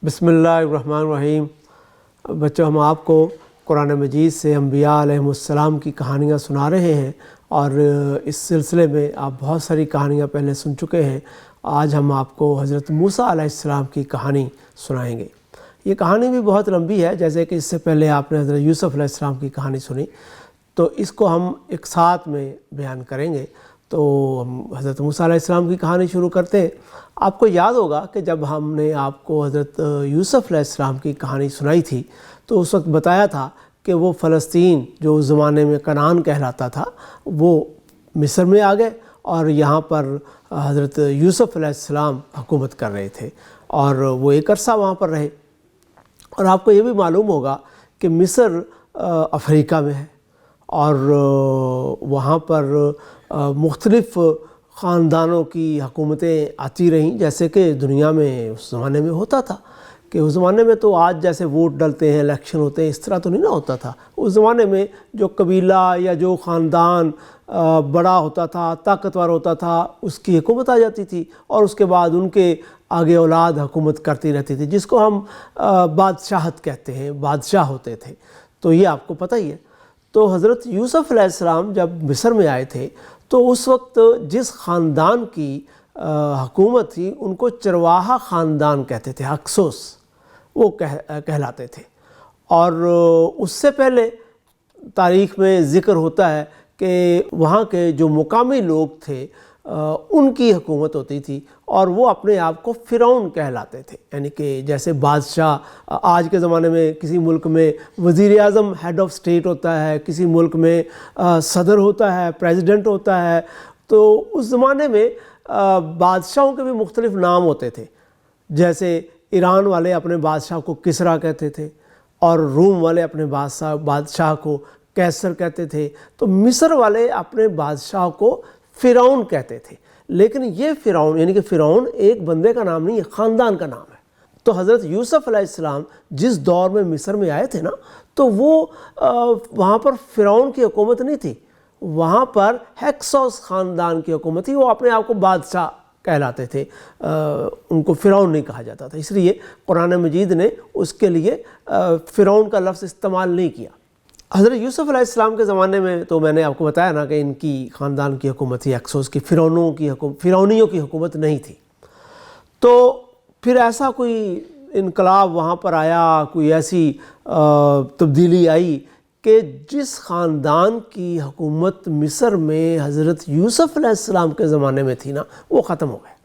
بسم اللہ الرحمن الرحیم۔ بچوں، ہم آپ کو قرآن مجید سے انبیاء علیہم السلام کی کہانیاں سنا رہے ہیں، اور اس سلسلے میں آپ بہت ساری کہانیاں پہلے سن چکے ہیں۔ آج ہم آپ کو حضرت موسیٰ علیہ السلام کی کہانی سنائیں گے۔ یہ کہانی بھی بہت لمبی ہے، جیسے کہ اس سے پہلے آپ نے حضرت یوسف علیہ السلام کی کہانی سنی، تو اس کو ہم ایک ساتھ میں بیان کریں گے۔ تو ہم حضرت موسیٰ علیہ السلام کی کہانی شروع کرتے ہیں۔ آپ کو یاد ہوگا کہ جب ہم نے آپ کو حضرت یوسف علیہ السلام کی کہانی سنائی تھی تو اس وقت بتایا تھا کہ وہ فلسطین جو اس زمانے میں کنعان کہلاتا تھا وہ مصر میں آ گئے، اور یہاں پر حضرت یوسف علیہ السلام حکومت کر رہے تھے، اور وہ ایک عرصہ وہاں پر رہے۔ اور آپ کو یہ بھی معلوم ہوگا کہ مصر افریقہ میں ہے، اور وہاں پر مختلف خاندانوں کی حکومتیں آتی رہیں، جیسے کہ دنیا میں اس زمانے میں ہوتا تھا۔ کہ اس زمانے میں تو آج جیسے ووٹ ڈلتے ہیں، الیکشن ہوتے ہیں، اس طرح تو نہیں نہ ہوتا تھا۔ اس زمانے میں جو قبیلہ یا جو خاندان بڑا ہوتا تھا، طاقتور ہوتا تھا، اس کی حکومت آ جاتی تھی، اور اس کے بعد ان کے آگے اولاد حکومت کرتی رہتی تھی، جس کو ہم بادشاہت کہتے ہیں، بادشاہ ہوتے تھے۔ تو یہ آپ کو پتہ ہی ہے۔ تو حضرت یوسف علیہ السلام جب مصر میں آئے تھے تو اس وقت جس خاندان کی حکومت تھی ان کو چرواہا خاندان کہتے تھے، ہکسوس وہ کہلاتے تھے۔ اور اس سے پہلے تاریخ میں ذکر ہوتا ہے کہ وہاں کے جو مقامی لوگ تھے ان کی حکومت ہوتی تھی، اور وہ اپنے آپ کو فرعون کہلاتے تھے۔ یعنی کہ جیسے بادشاہ آج کے زمانے میں کسی ملک میں وزیر اعظم ہیڈ آف اسٹیٹ ہوتا ہے، کسی ملک میں صدر ہوتا ہے، پریزیڈنٹ ہوتا ہے، تو اس زمانے میں بادشاہوں کے بھی مختلف نام ہوتے تھے۔ جیسے ایران والے اپنے بادشاہ کو کسریٰ کہتے تھے، اور روم والے اپنے بادشاہ کو قیصر کہتے تھے، تو مصر والے اپنے بادشاہ کو فرعون کہتے تھے۔ لیکن یہ فرعون یعنی کہ فرعون ایک بندے کا نام نہیں ہے، خاندان کا نام ہے۔ تو حضرت یوسف علیہ السلام جس دور میں مصر میں آئے تھے نا، تو وہ وہاں پر فرعون کی حکومت نہیں تھی، وہاں پر ہیکسوس خاندان کی حکومت تھی۔ وہ اپنے آپ کو بادشاہ کہلاتے تھے، ان کو فرعون نہیں کہا جاتا تھا، اس لیے قرآن مجید نے اس کے لیے فرعون کا لفظ استعمال نہیں کیا۔ حضرت یوسف علیہ السلام کے زمانے میں تو میں نے آپ کو بتایا نا کہ ان کی خاندان کی حکومت تھی، ہیکسوس کی، فرعونیوں کی حکومت نہیں تھی۔ تو پھر ایسا کوئی انقلاب وہاں پر آیا، کوئی ایسی تبدیلی آئی کہ جس خاندان کی حکومت مصر میں حضرت یوسف علیہ السلام کے زمانے میں تھی نا، وہ ختم ہو گئے۔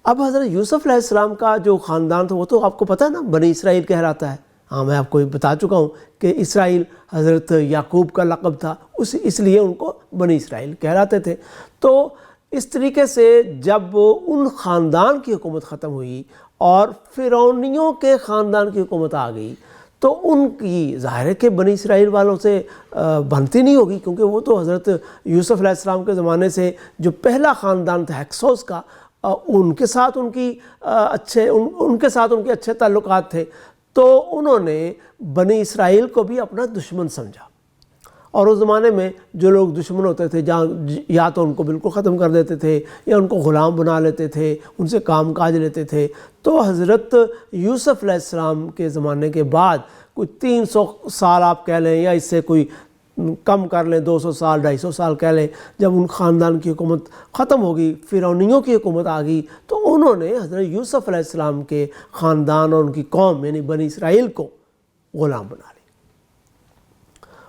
اب حضرت یوسف علیہ السلام کا جو خاندان تھا وہ تو آپ کو پتہ ہے نا، بنی اسرائیل کہلاتا ہے۔ ہاں، میں آپ کو بتا چکا ہوں کہ اسرائیل حضرت یعقوب کا لقب تھا، اس لیے ان کو بنی اسرائیل کہلاتے تھے۔ تو اس طریقے سے جب ان خاندان کی حکومت ختم ہوئی اور فرعونیوں کے خاندان کی حکومت آ گئی، تو ان کی ظاہر ہے کہ بنی اسرائیل والوں سے بنتی نہیں ہوگی، کیونکہ وہ تو حضرت یوسف علیہ السلام کے زمانے سے جو پہلا خاندان تھا ہیکسوس کا، ان کے ساتھ ان کے اچھے تعلقات تھے۔ تو انہوں نے بنی اسرائیل کو بھی اپنا دشمن سمجھا، اور اس زمانے میں جو لوگ دشمن ہوتے تھے یا تو ان کو بالکل ختم کر دیتے تھے، یا ان کو غلام بنا لیتے تھے، ان سے کام کاج لیتے تھے۔ تو حضرت یوسف علیہ السلام کے زمانے کے بعد کوئی 300 سال آپ کہہ لیں، یا اس سے کوئی کم کر لیں، 200 سال 250 سال کہہ لیں، جب ان خاندان کی حکومت ختم ہوگی، فرعونیوں کی حکومت آ گئی، تو انہوں نے حضرت یوسف علیہ السلام کے خاندان اور ان کی قوم یعنی بنی اسرائیل کو غلام بنا لیا۔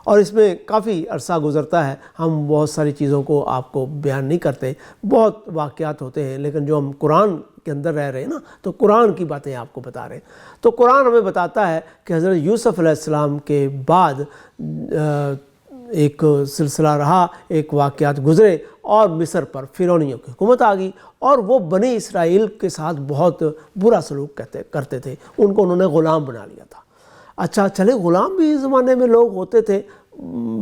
اور اس میں کافی عرصہ گزرتا ہے، ہم بہت ساری چیزوں کو آپ کو بیان نہیں کرتے، بہت واقعات ہوتے ہیں، لیکن جو ہم قرآن کے اندر رہ رہے ہیں نا، تو قرآن کی باتیں آپ کو بتا رہے ہیں۔ تو قرآن ہمیں بتاتا ہے کہ حضرت یوسف علیہ السلام کے بعد ایک سلسلہ رہا، ایک واقعات گزرے، اور مصر پر فرعونیوں کی حکومت آ گئی، اور وہ بنی اسرائیل کے ساتھ بہت برا سلوک کرتے تھے، ان کو انہوں نے غلام بنا لیا تھا۔ اچھا چلے، غلام بھی اس زمانے میں لوگ ہوتے تھے،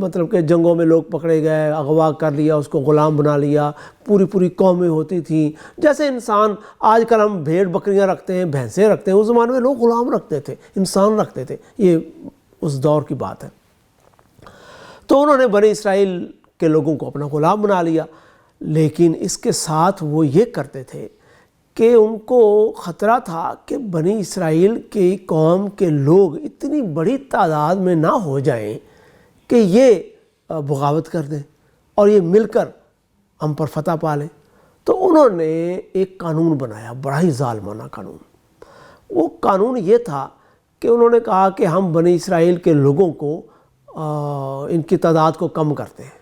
مطلب کہ جنگوں میں لوگ پکڑے گئے، اغوا کر لیا، اس کو غلام بنا لیا، پوری قومیں ہوتی تھیں۔ جیسے انسان آج کل ہم بھیڑ بکریاں رکھتے ہیں، بھینسیں رکھتے ہیں، اس زمانے میں لوگ غلام رکھتے تھے، انسان رکھتے تھے، یہ اس دور کی بات ہے۔ تو انہوں نے بنی اسرائیل کے لوگوں کو اپنا غلام بنا لیا، لیکن اس کے ساتھ وہ یہ کرتے تھے کہ ان کو خطرہ تھا کہ بنی اسرائیل کی قوم کے لوگ اتنی بڑی تعداد میں نہ ہو جائیں کہ یہ بغاوت کر دیں اور یہ مل کر ہم پر فتح پا لیں۔ تو انہوں نے ایک قانون بنایا، بڑا ہی ظالمانہ قانون۔ وہ قانون یہ تھا کہ انہوں نے کہا کہ ہم بنی اسرائیل کے لوگوں کو ان کی تعداد کو کم کرتے ہیں۔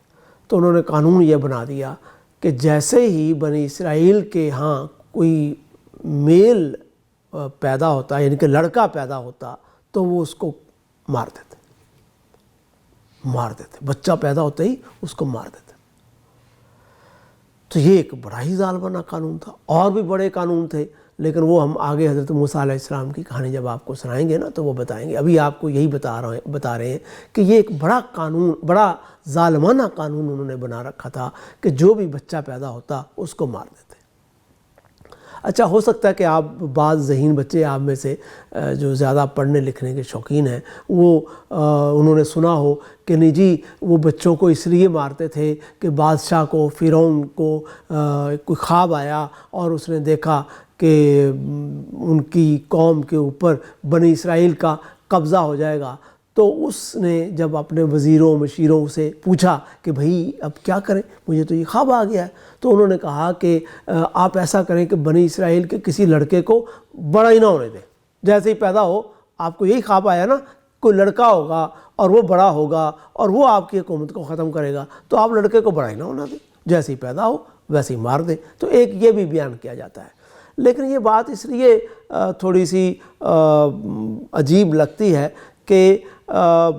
تو انہوں نے قانون یہ بنا دیا کہ جیسے ہی بنی اسرائیل کے ہاں کوئی میل پیدا ہوتا، یعنی کہ لڑکا پیدا ہوتا، تو وہ اس کو مار دیتے، بچہ پیدا ہوتا ہی اس کو مار دیتے۔ تو یہ ایک بڑا ہی ظالمانہ قانون تھا۔ اور بھی بڑے قانون تھے، لیکن وہ ہم آگے حضرت موسیٰ علیہ السلام کی کہانی جب آپ کو سنائیں گے نا تو وہ بتائیں گے۔ ابھی آپ کو یہی بتا رہے ہیں کہ یہ ایک بڑا قانون، بڑا ظالمانہ قانون انہوں نے بنا رکھا تھا کہ جو بھی بچہ پیدا ہوتا اس کو مار دیتے۔ اچھا، ہو سکتا ہے کہ آپ بعض ذہین بچے آپ میں سے جو زیادہ پڑھنے لکھنے کے شوقین ہیں وہ انہوں نے سنا ہو کہ نہیں جی وہ بچوں کو اس لیے مارتے تھے کہ بادشاہ کو، فرعون کو کوئی خواب آیا اور اس نے دیکھا کہ ان کی قوم کے اوپر بنی اسرائیل کا قبضہ ہو جائے گا، تو اس نے جب اپنے وزیروں مشیروں سے پوچھا کہ بھئی اب کیا کریں، مجھے تو یہ خواب آ گیا ہے، تو انہوں نے کہا کہ آپ ایسا کریں کہ بنی اسرائیل کے کسی لڑکے کو بڑا ہی نہ ہونے دیں، جیسے ہی پیدا ہو، آپ کو یہی خواب آیا نا، کوئی لڑکا ہوگا اور وہ بڑا ہوگا اور وہ آپ کی حکومت کو ختم کرے گا، تو آپ لڑکے کو بڑا ہی نہ ہونا دیں، جیسے ہی پیدا ہو ویسے ہی مار دیں۔ تو ایک یہ بھی بیان کیا جاتا ہے، لیکن یہ بات اس لیے تھوڑی سی عجیب لگتی ہے کہ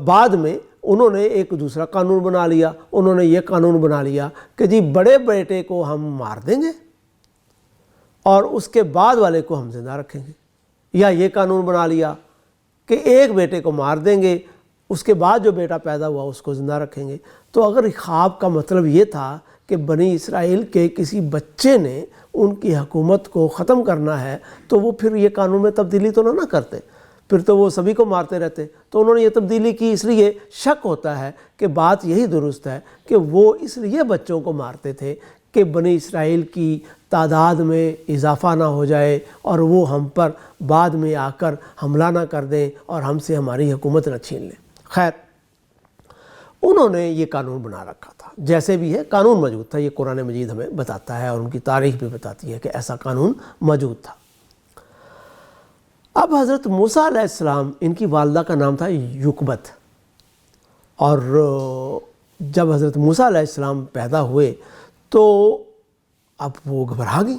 بعد میں انہوں نے ایک دوسرا قانون بنا لیا۔ انہوں نے یہ قانون بنا لیا کہ جی بڑے بیٹے کو ہم مار دیں گے اور اس کے بعد والے کو ہم زندہ رکھیں گے، یا یہ قانون بنا لیا کہ ایک بیٹے کو مار دیں گے، اس کے بعد جو بیٹا پیدا ہوا اس کو زندہ رکھیں گے۔ تو اگر خواب کا مطلب یہ تھا کہ بنی اسرائیل کے کسی بچے نے ان کی حکومت کو ختم کرنا ہے تو وہ پھر یہ قانون میں تبدیلی تو نہ کرتے، پھر تو وہ سبھی کو مارتے رہتے۔ تو انہوں نے یہ تبدیلی کی، اس لیے شک ہوتا ہے کہ بات یہی درست ہے کہ وہ اس لیے بچوں کو مارتے تھے کہ بنی اسرائیل کی تعداد میں اضافہ نہ ہو جائے اور وہ ہم پر بعد میں آ کر حملہ نہ کر دیں اور ہم سے ہماری حکومت نہ چھین لیں۔ خیر، انہوں نے یہ قانون بنا رکھا تھا، جیسے بھی ہے قانون موجود تھا، یہ قرآن مجید ہمیں بتاتا ہے اور ان کی تاریخ بھی بتاتی ہے کہ ایسا قانون موجود تھا۔ اب حضرت موسیٰ علیہ السلام، ان کی والدہ کا نام تھا یوکبت، اور جب حضرت موسیٰ علیہ السلام پیدا ہوئے تو اب وہ گھبرا گئی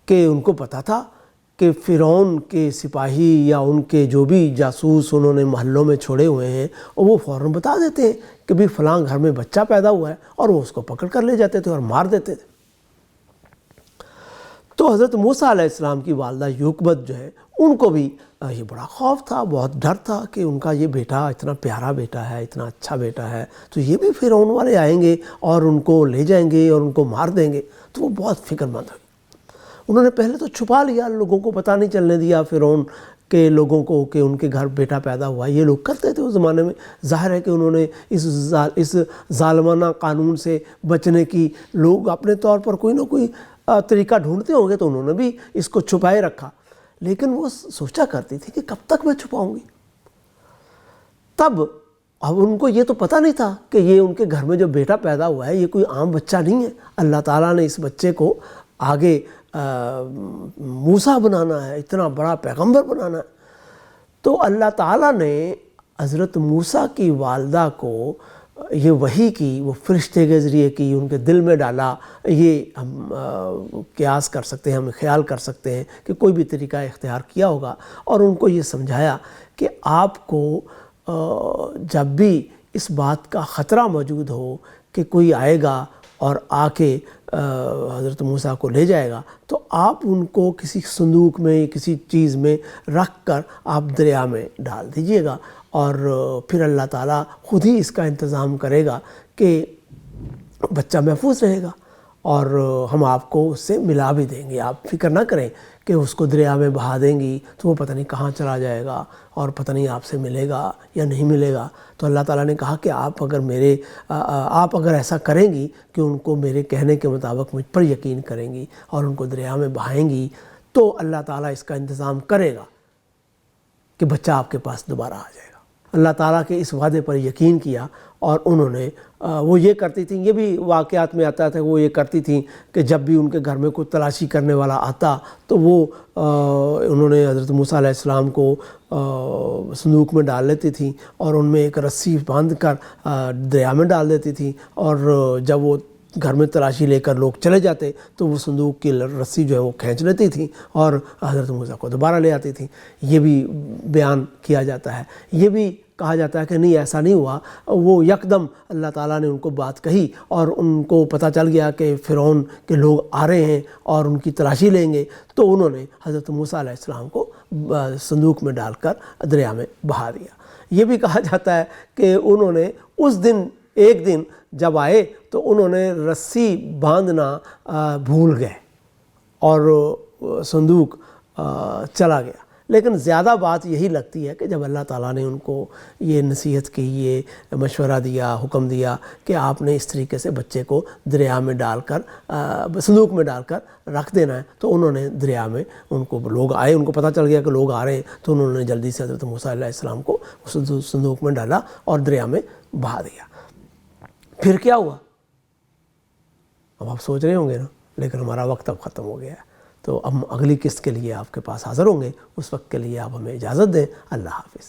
کہ ان کو پتہ تھا کہ فرعون کے سپاہی یا ان کے جو بھی جاسوس انہوں نے محلوں میں چھوڑے ہوئے ہیں وہ فوراً بتا دیتے ہیں کہ بھی فلاں گھر میں بچہ پیدا ہوا ہے، اور وہ اس کو پکڑ کر لے جاتے تھے اور مار دیتے تھے۔ تو حضرت موسیٰ علیہ السلام کی والدہ یوکبت جو ہے ان کو بھی یہ بڑا خوف تھا، بہت ڈر تھا کہ ان کا یہ بیٹا اتنا پیارا بیٹا ہے، اتنا اچھا بیٹا ہے، تو یہ بھی فرعون والے آئیں گے اور ان کو لے جائیں گے اور ان کو مار دیں گے۔ تو وہ بہت فکر مند ہوئی۔ انہوں نے پہلے تو چھپا لیا، لوگوں کو پتہ نہیں چلنے دیا فرعون کے لوگوں کو کہ ان کے گھر بیٹا پیدا ہوا۔ یہ لوگ کرتے تھے اس زمانے میں، ظاہر ہے کہ انہوں نے اس ظالمانہ قانون سے بچنے کی لوگ اپنے طور پر کوئی نہ کوئی طریقہ ڈھونڈتے ہوں گے، تو انہوں نے بھی اس کو چھپائے رکھا۔ لیکن وہ سوچا کرتی تھی کہ کب تک میں چھپاؤں گی۔ تب اب ان کو یہ تو پتہ نہیں تھا کہ یہ ان کے گھر میں جو بیٹا پیدا ہوا ہے یہ کوئی عام بچہ نہیں ہے، اللہ تعالیٰ نے اس بچے کو آگے موسیٰ بنانا ہے، اتنا بڑا پیغمبر بنانا ہے۔ تو اللہ تعالیٰ نے حضرت موسیٰ کی والدہ کو یہ وحی کی، وہ فرشتے کے ذریعے کی، ان کے دل میں ڈالا۔ یہ ہم قیاس کر سکتے ہیں، ہم خیال کر سکتے ہیں کہ کوئی بھی طریقہ اختیار کیا ہوگا، اور ان کو یہ سمجھایا کہ آپ کو جب بھی اس بات کا خطرہ موجود ہو کہ کوئی آئے گا اور آ کے حضرت موسیٰ کو لے جائے گا، تو آپ ان کو کسی صندوق میں، کسی چیز میں رکھ کر آپ دریا میں ڈال دیجئے گا، اور پھر اللہ تعالیٰ خود ہی اس کا انتظام کرے گا کہ بچہ محفوظ رہے گا۔ اور ہم آپ کو اس سے ملا بھی دیں گے، آپ فکر نہ کریں کہ اس کو دریا میں بہا دیں گی تو وہ پتہ نہیں کہاں چلا جائے گا اور پتہ نہیں آپ سے ملے گا یا نہیں ملے گا۔ تو اللہ تعالیٰ نے کہا کہ آپ اگر ایسا کریں گی کہ ان کو میرے کہنے کے مطابق مجھ پر یقین کریں گی اور ان کو دریا میں بہائیں گی تو اللہ تعالیٰ اس کا انتظام کرے گا کہ بچہ آپ کے پاس دوبارہ آ جائے گا۔ اللہ تعالیٰ کے اس وعدے پر یقین کیا اور انہوں نے وہ یہ کرتی تھیں، یہ بھی واقعات میں آتا تھا، وہ یہ کرتی تھیں کہ جب بھی ان کے گھر میں کوئی تلاشی کرنے والا آتا تو وہ انہوں نے حضرت موسیٰ علیہ السلام کو صندوق میں ڈال لیتی تھیں اور ان میں ایک رسی باندھ کر دریا میں ڈال دیتی تھیں، اور جب وہ گھر میں تلاشی لے کر لوگ چلے جاتے تو وہ صندوق کی رسی جو ہے وہ کھینچ لیتی تھیں اور حضرت موسیٰ کو دوبارہ لے آتی تھیں۔ یہ بھی بیان کیا جاتا ہے۔ یہ بھی کہا جاتا ہے کہ نہیں، ایسا نہیں ہوا، وہ یکدم اللہ تعالیٰ نے ان کو بات کہی اور ان کو پتہ چل گیا کہ فرعون کے لوگ آ رہے ہیں اور ان کی تلاشی لیں گے، تو انہوں نے حضرت موسیٰ علیہ السلام کو صندوق میں ڈال کر دریا میں بہا دیا۔ یہ بھی کہا جاتا ہے کہ انہوں نے اس دن ایک دن جب آئے تو انہوں نے رسی باندھنا بھول گئے اور صندوق چلا گیا۔ لیکن زیادہ بات یہی لگتی ہے کہ جب اللہ تعالیٰ نے ان کو یہ نصیحت کی، یہ مشورہ دیا، حکم دیا کہ آپ نے اس طریقے سے بچے کو دریا میں ڈال کر صندوق میں ڈال کر رکھ دینا ہے، تو انہوں نے دریا میں ان کو لوگ آئے، ان کو پتہ چل گیا کہ لوگ آ رہے ہیں، تو انہوں نے جلدی سے حضرت موسیٰ علیہ السلام کو اس صندوق میں ڈالا اور دریا میں بہا دیا۔ پھر کیا ہوا؟ اب آپ سوچ رہے ہوں گے نا، لیکن ہمارا وقت اب ختم ہو گیا ہے، تو ہم اگلی قسط کے لیے آپ کے پاس حاضر ہوں گے۔ اس وقت کے لیے آپ ہمیں اجازت دیں۔ اللہ حافظ۔